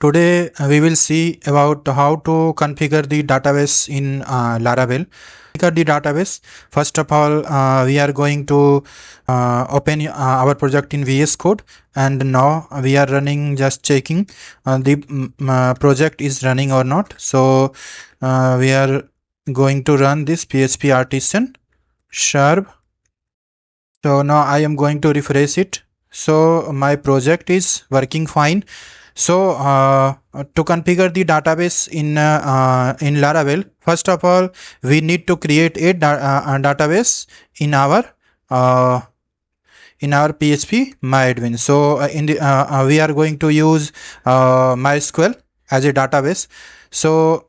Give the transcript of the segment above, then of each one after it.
Today we will see about how to configure the database in Laravel. Configure the database. First of all, we are going to open our project in VS Code, and now we are running, just checking the project is running or not. So we are going to run this PHP artisan sharp. So now I am going to refresh it. So my project is working fine. So to configure the database in Laravel, first of all, we need to create a database in our PHP myadmin. So we are going to use MySQL as a database. So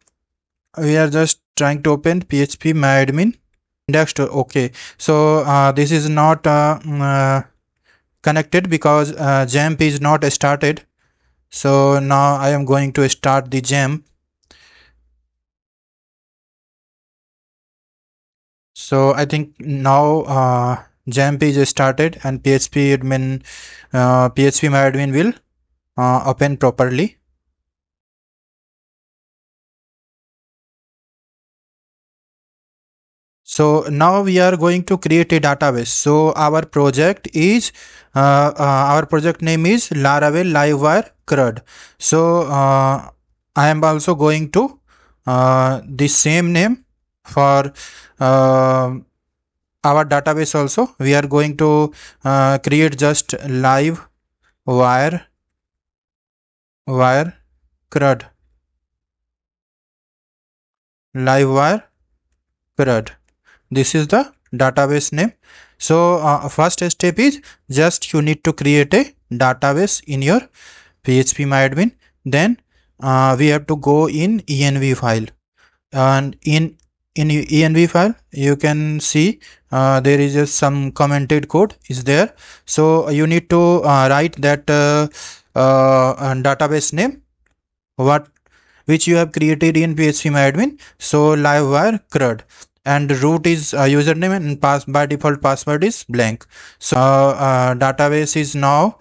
we are just trying to open PHP myadmin index to okay. So this is not connected because XAMPP is not started. So now I am going to start the XAMPP. So I think now XAMPP is started and PHP myadmin will open properly. So now we are going to create a database. So our project is our project name is Laravel Livewire CRUD. So I am also going to the same name for our database also. We are going to create just Livewire CRUD. Livewire CRUD. This is the database name. So first step is just you need to create a database in your PHP myadmin. Then we have to go in env file, and in env file you can see there is just some commented code is there. So you need to write that database name which you have created in PHP myadmin. So livewire CRUD, and root is username, and by default password is blank. So database is now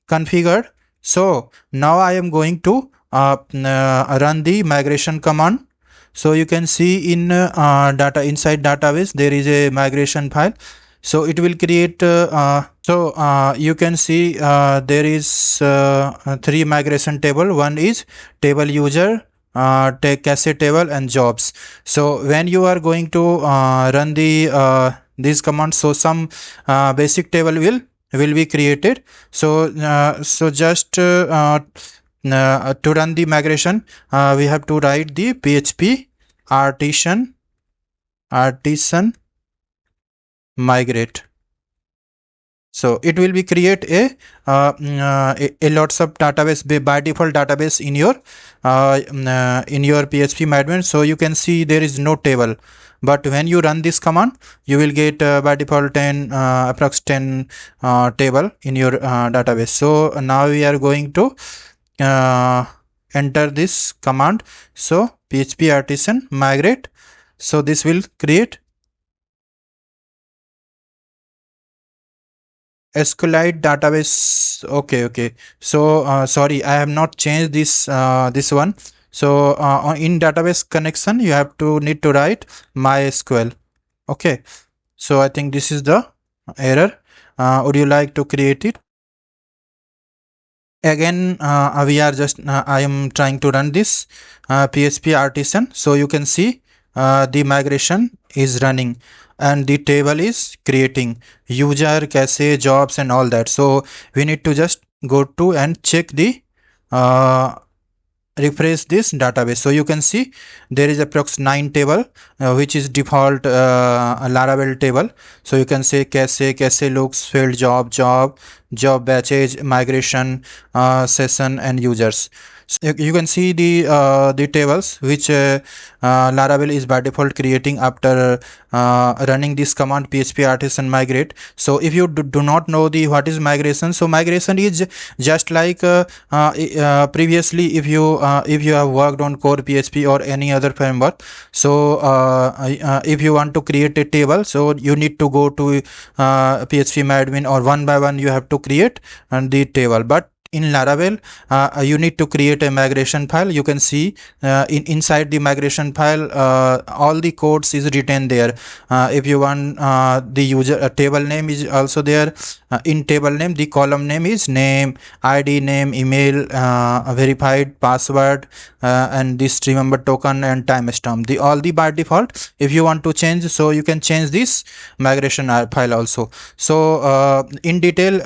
configured. So now I am going to run the migration command. So you can see in inside database there is a migration file. So it will create you can see there is 3 migration table. One is table user, take cache table, and jobs. So when you are going to run the these commands, so some basic table will be created. So just to run the migration, we have to write the PHP artisan migrate. So it will be create a lots of database by default database in your PHP myadmin. So you can see there is no table, but when you run this command you will get by default 10 approx 10 table in your database. So now we are going to enter this command. So PHP artisan migrate. So this will create SQLite database. Okay. So sorry, I have not changed this this one. So in database connection you have to need to write MySQL. Okay, so I think this is the error. Would you like to create it again? We are just I am trying to run this PHP artisan. So you can see the migration is running and the table is creating user, cache, jobs, and all that. So we need to just go to and check the refresh this database. So you can see there is approx 9 table which is default Laravel table. So you can say cache looks, field, job batches, migration, session, and users. So you can see the tables which Laravel is by default creating after running this command PHP artisan migrate. So if you do not know the what is migration, so migration is just like previously if you have worked on core PHP or any other framework. So if you want to create a table, so you need to go to PHP myadmin, or one by one you have to create the table. But in Laravel, you need to create a migration file. You can see inside the migration file, all the codes is written there. If you want the user table name is also there. In table name, the column name is name, ID, name, email, verified password, and this remember token and timestamp. All the by default. If you want to change, so you can change this migration file also. So in detail,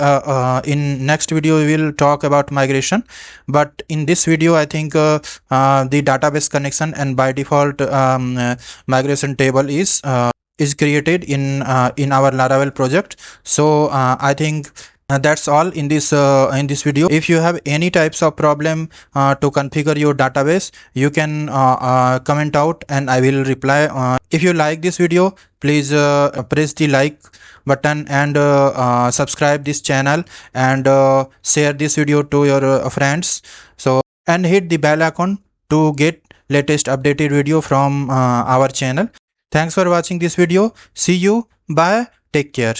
in next video we will talk about migration, but in this video I think the database connection and by default migration table is created in our Laravel project. So I think that's all in this video. If you have any types of problem to configure your database, you can comment out and I will reply. If you like this video, please press the like button and subscribe this channel and share this video to your friends. So and hit the bell icon to get latest updated video from our channel. Thanks for watching this video. See you. Bye. Take care.